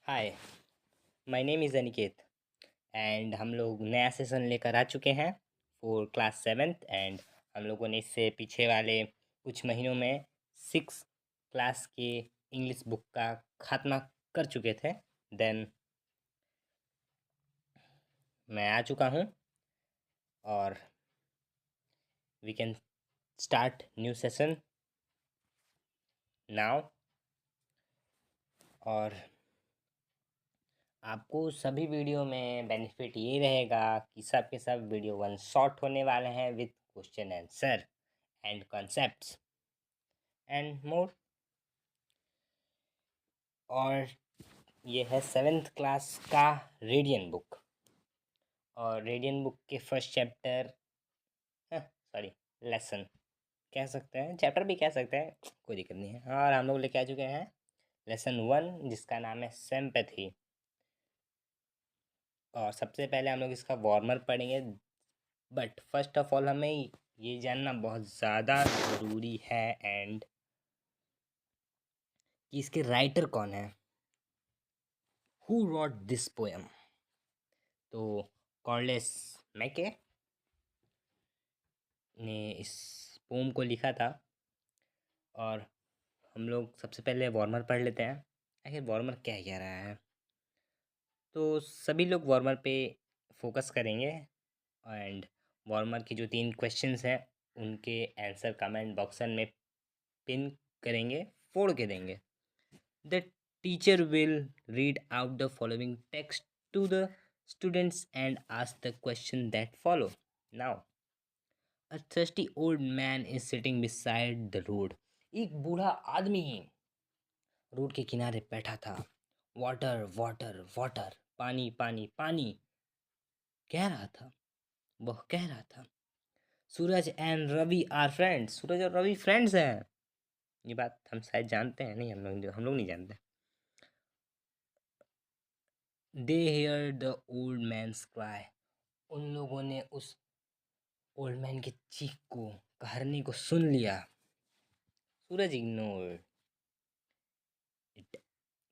Hi, my name is Aniket and हम लोग नया सेशन लेकर आ चुके हैं फॉर क्लास सेवेंथ। एंड हम लोगों ने इससे पीछे वाले कुछ महीनों में 6 क्लास के इंग्लिश बुक का खात्मा कर चुके थे। देन मैं आ चुका हूँ और we can start new session now. और आपको सभी वीडियो में बेनिफिट ये रहेगा कि सब के सब वीडियो वन शॉट होने वाले हैं with question answer and concepts and more. और ये है सेवेंथ क्लास का रेडियन बुक। और रेडियन बुक के फर्स्ट चैप्टर सॉरी लेसन कह सकते हैं, चैप्टर भी कह सकते हैं, कोई दिक्कत नहीं है। और हम लोग लेके आ चुके हैं लेसन 1 जिसका नाम है सिंपैथी। और सबसे पहले हम लोग इसका वार्मर पढ़ेंगे, बट फर्स्ट ऑफ ऑल हमें ये जानना बहुत ज़्यादा ज़रूरी है एंड कि इसके राइटर कौन है, हु रॉट दिस पोएम। तो कॉर्लेस मैके ने इस पोम को लिखा था। और हम लोग सबसे पहले वार्मर पढ़ लेते हैं, आखिर वार्मर क्या कह रहा है। तो सभी लोग वार्मर पे फोकस करेंगे एंड वार्मर की जो 3 क्वेश्चंस हैं उनके आंसर कमेंट बॉक्स में पिन करेंगे, फोड़ के देंगे। The teacher will read out the following text to the students and ask the question that follow. Now A thirsty old man is sitting beside the road. एक बूढ़ा आदमी road के किनारे बैठा था। वाटर वाटर वाटर, पानी पानी पानी कह रहा था, वह कह रहा था। सूरज एंड रवि आर फ्रेंड्स, सूरज और रवि फ्रेंड्स हैं। ये बात हम शायद जानते हैं, नहीं हम लोग नहीं जानते। They hear the old man's cry, उन लोगों ने उस ओल्ड मैन की चीख को, कहरने को सुन लिया। सूरज इग्नोर इट,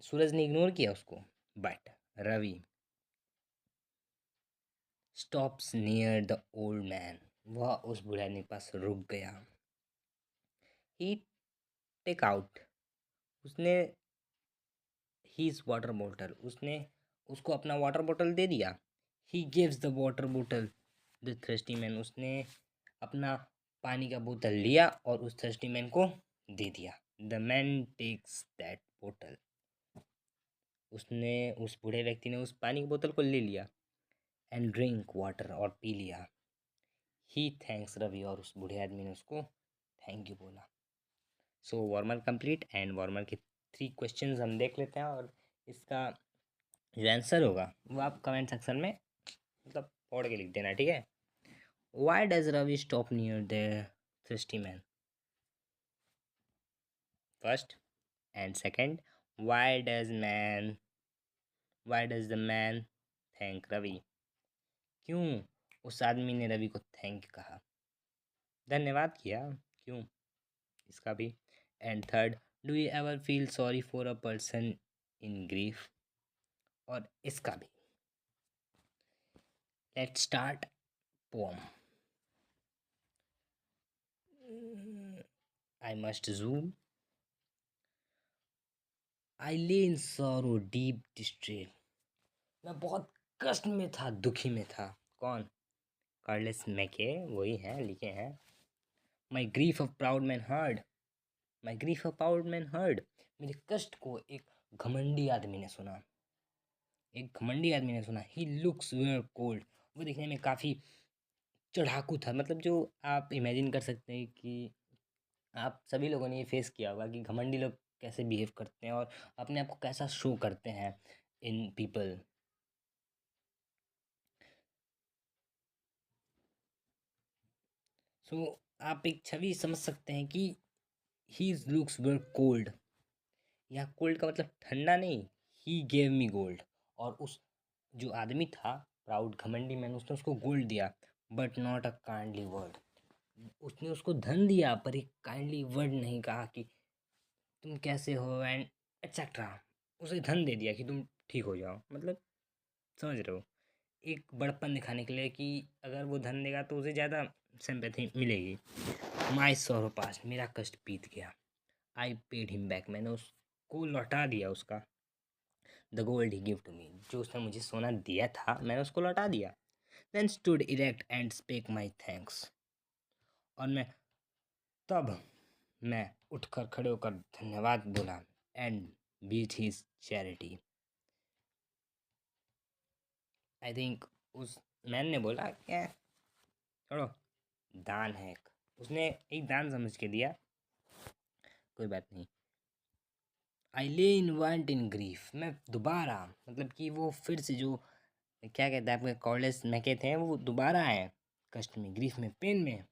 सूरज ने इग्नोर किया उसको। But Ravi stops near the old man, वह उस बूढ़े आदमी के पास रुक गया। ही टेक आउट, उसने हीज वाटर बॉटल, उसने उसको अपना वाटर बॉटल दे दिया। He gives the water bottle the thirsty man, उसने अपना पानी का बोतल लिया और उस थर्स्टी मैन को दे दिया। द मैन टेक्स दैट बोतल, उसने उस बूढ़े व्यक्ति ने उस पानी की बोतल को ले लिया एंड ड्रिंक वाटर, और पी लिया। ही थैंक्स रवि, और उस बूढ़े आदमी ने उसको थैंक यू बोला। सो वार्मर कंप्लीट एंड वार्मर के 3 क्वेश्चंस हम देख लेते हैं और इसका जो आंसर होगा वो आप कमेंट सेक्शन में मतलब फोड़ के लिख देना, ठीक है। Why does Ravi stop near the thirsty man, first. And second, why does the man thank Ravi, क्यों उस आदमी ने रवि को थैंक कहा, धन्यवाद किया, क्यों, इसका भी। And third, do you ever feel sorry for a person in grief, और इसका भी। Let's start poem. I must zoom. I lay in sorrow deep distress, मैं बहुत कष्ट में था, दुखी में था। कौन, कार्लेस मैके, वही हैं, लिखे हैं। My grief of proud man heard, my grief of proud man heard, मेरे कष्ट को एक घमंडी आदमी ने सुना, एक घमंडी आदमी ने सुना। ही लुक्स वेयर कोल्ड, वो दिखने में काफ़ी चढ़ाकू था। मतलब जो आप इमेजिन कर सकते हैं कि आप सभी लोगों ने ये फेस किया होगा कि घमंडी लोग कैसे बिहेव करते हैं और अपने आप को कैसा शो करते हैं इन पीपल। सो आप एक छवि समझ सकते हैं कि ही लुक्स वेर कोल्ड, यहाँ कोल्ड का मतलब ठंडा नहीं, ही गेव मी गोल्ड, और उस जो आदमी था प्राउड घमंडी मैन, उसने उसको गोल्ड दिया, but not a kindly word, उसने उसको धन दिया पर एक काइंडली वर्ड नहीं कहा कि तुम कैसे हो एंड एक्सेट्रा, उसे धन दे दिया कि तुम ठीक हो जाओ, मतलब समझ रहे हो, एक बड़प्पन दिखाने के लिए कि अगर वो धन देगा तो उसे ज़्यादा सिंपैथी मिलेगी। माई सॉरो पास्ट, मेरा कष्ट बीत गया। आई पेड हिम बैक, मैंने उसको लौटा दिया उसका। The gold he give to me, जो उसने मुझे सोना दिया था मैंने उसको लौटा दिया। Then stood erect and spake my thanks, और तब मैं उठकर खड़े होकर धन्यवाद बोला। And bid his charity, I think उस मैन ने बोला क्या, छोड़ो, दान है एक, उसने एक दान समझ के दिया, कोई बात नहीं। आई lay in want in grief, मैं दोबारा, मतलब कि वो फिर से जो क्या कहते हैं आपके कॉर्डलेस मैके थे वो दोबारा आए, कष्ट में, ग्रीफ में, पेन में,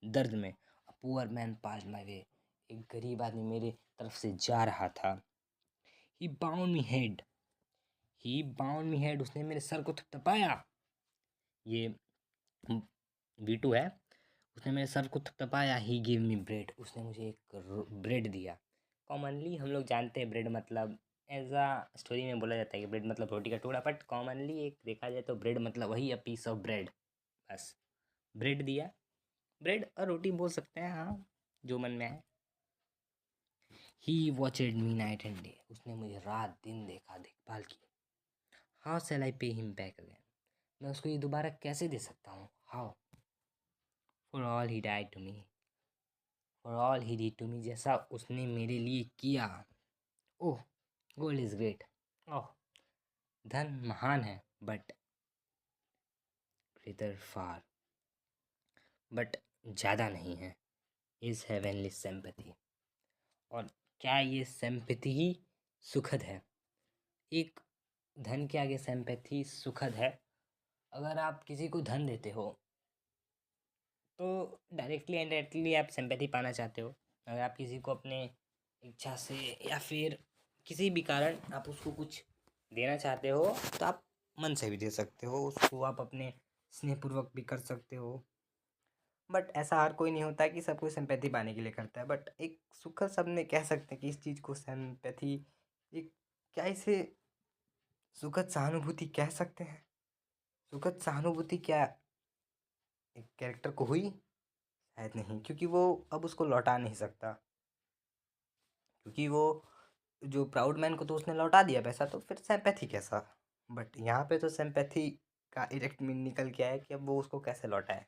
दर्द में। अ पुअर मैन पास माई वे, एक गरीब आदमी मेरे तरफ से जा रहा था। ही बाउंड मी हेड, ही बाउंड मी हेड, उसने मेरे सर को थपथपाया। ये V2 है। उसने मेरे सर को थपथपाया। ही गिव मी ब्रेड, उसने मुझे एक ब्रेड दिया। कॉमनली हम लोग जानते हैं ब्रेड मतलब, एज आ स्टोरी में बोला जाता है कि ब्रेड मतलब रोटी का टुकड़ा, बट कॉमनली एक देखा जाए तो ब्रेड मतलब वही, अ पीस ऑफ ब्रेड, बस। ब्रेड दिया, ब्रेड और रोटी बोल सकते हैं, हाँ, जो मन में आए। ही वॉचेड मी नाइट एंड डे, उसने मुझे रात दिन देखा, देखभाल की। How cell I pay him back again, मैं उसको ये दोबारा कैसे दे सकता हूँ, how. For all he did to me, for all he did to me, जैसा उसने मेरे लिए किया। Oh, gold is great, oh, धन महान है, बट ग्रेटर फार, बट ज़्यादा नहीं है, इज हेवनली सिंपैथी, और क्या ये सिंपैथी ही सुखद है। एक धन के आगे सिंपैथी सुखद है। अगर आप किसी को धन देते हो तो डायरेक्टली इनडायरेक्टली आप सिंपैथी पाना चाहते हो। अगर आप किसी को अपने इच्छा से या फिर किसी भी कारण आप उसको कुछ देना चाहते हो तो आप मन से भी दे सकते हो उसको, आप अपने स्नेहपूर्वक भी कर सकते हो। बट ऐसा हर कोई नहीं होता है कि सब कोई सिंपैथी पाने के लिए करता है। बट एक सुखद शब्द में कह सकते हैं कि इस चीज़ को सिंपैथी, एक क्या इसे सुखद सहानुभूति कह सकते हैं। सुखद सहानुभूति क्या एक कैरेक्टर को हुई? शायद नहीं, क्योंकि वो अब उसको लौटा नहीं सकता, क्योंकि वो जो प्राउड मैन को तो उसने लौटा दिया पैसा, तो फिर सिंपैथी कैसा। बट यहाँ पे तो सिंपैथी का डायरेक्ट मीन निकल के आया कि अब वो उसको कैसे लौटाए।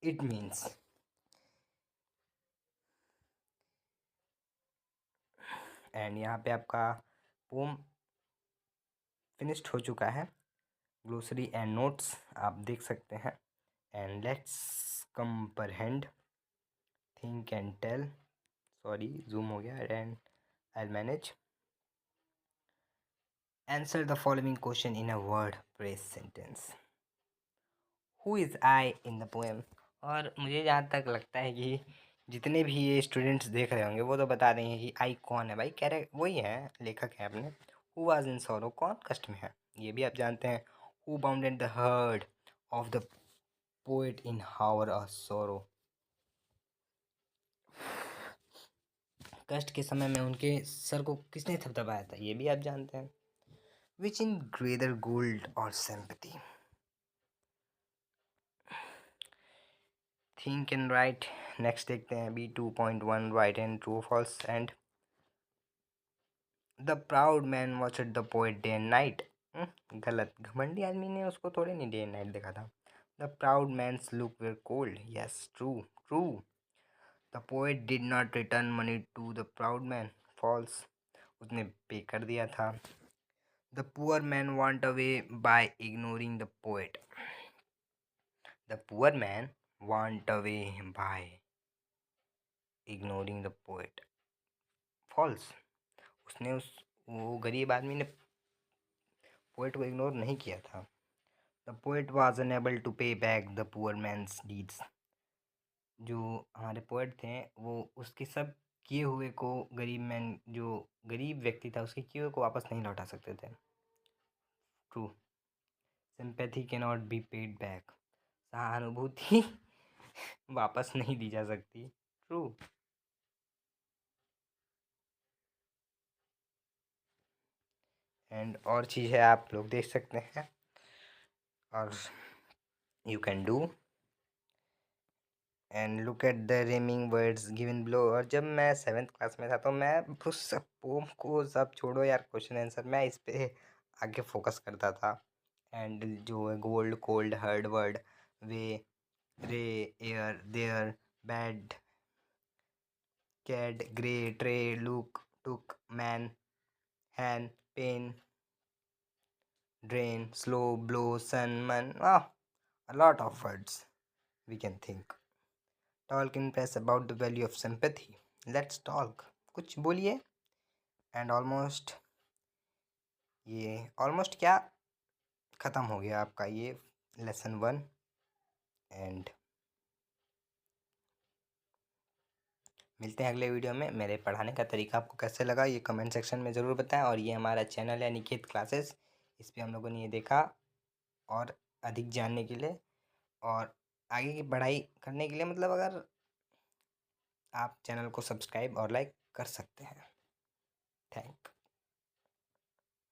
इट मीन्स, एंड यहाँ पे आपका पोम फिनिश्ड हो चुका है। ग्लोसरी एंड नोट्स आप देख सकते हैं। And let's comprehend, think and tell, sorry zoom हो गया, and I manage. Answer the following question in a word press sentence. Who is I in the poem. और मुझे जहाँ तक लगता है कि जितने भी ये स्टूडेंट्स देख रहे होंगे वो तो बता देंगे कि आई कौन है। भाई वही है, लेखक है अपने। हु वाज इन सॉरो, कौन कष्ट में है, ये भी आप जानते हैं। Who bounded the heart of the poet in hour of sorrow, कष्ट के समय में उनके सर को किसने थपथपाया था, ये भी आप जानते हैं। विच इन ग्रेटर गोल्ड और sympathy, think and write. Next देखते हैं B2.1, right and true false. And the proud man watched the poet day and night, गलत, घमंडी आदमी ने उसको थोड़े नहीं डे एंड नाइट देखा था। The proud man's look were cold, yes true true. The poet did not return money to the proud man, false, उसने पे कर दिया था। The poor man went away by ignoring the poet, the poor man went away by ignoring the poet, false, उसने वो गरीब आदमी ने poet को इग्नोर नहीं किया था। The poet was unable to pay back the poor man's deeds, जो हमारे पोएट थे वो उसके सब किए हुए को, गरीब मैन जो गरीब व्यक्ति था उसके किए हुए को वापस नहीं लौटा सकते थे, true. Sympathy can not be paid back, सहानुभूति वापस नहीं दी जा सकती, ट्रू। एंड और चीज़ है आप लोग देख सकते हैं। और you can do and look at the rhyming words given below. और जब मैं 7th क्लास में था तो मैं उस सब पोम को सब छोड़ो यार, क्वेश्चन आंसर मैं इस पे आगे फोकस करता था। एंड जो है gold cold heard word way ray air there bad cad grey tray look took man hen pain drain, slow, blow, sun, man. A lot of words we can think. Talk in press about the value of sympathy. Let's talk. कुछ बोलिए। And almost क्या ख़त्म हो गया आपका ये lesson 1। And मिलते हैं अगले वीडियो में। मेरे पढ़ाने का तरीका आपको कैसे लगा ये कमेंट सेक्शन में ज़रूर बताएं। और ये हमारा चैनल है निकेत क्लासेस, इस पर हम लोगों ने ये देखा। और अधिक जानने के लिए और आगे की पढ़ाई करने के लिए मतलब अगर आप चैनल को सब्सक्राइब और लाइक कर सकते हैं। थैंक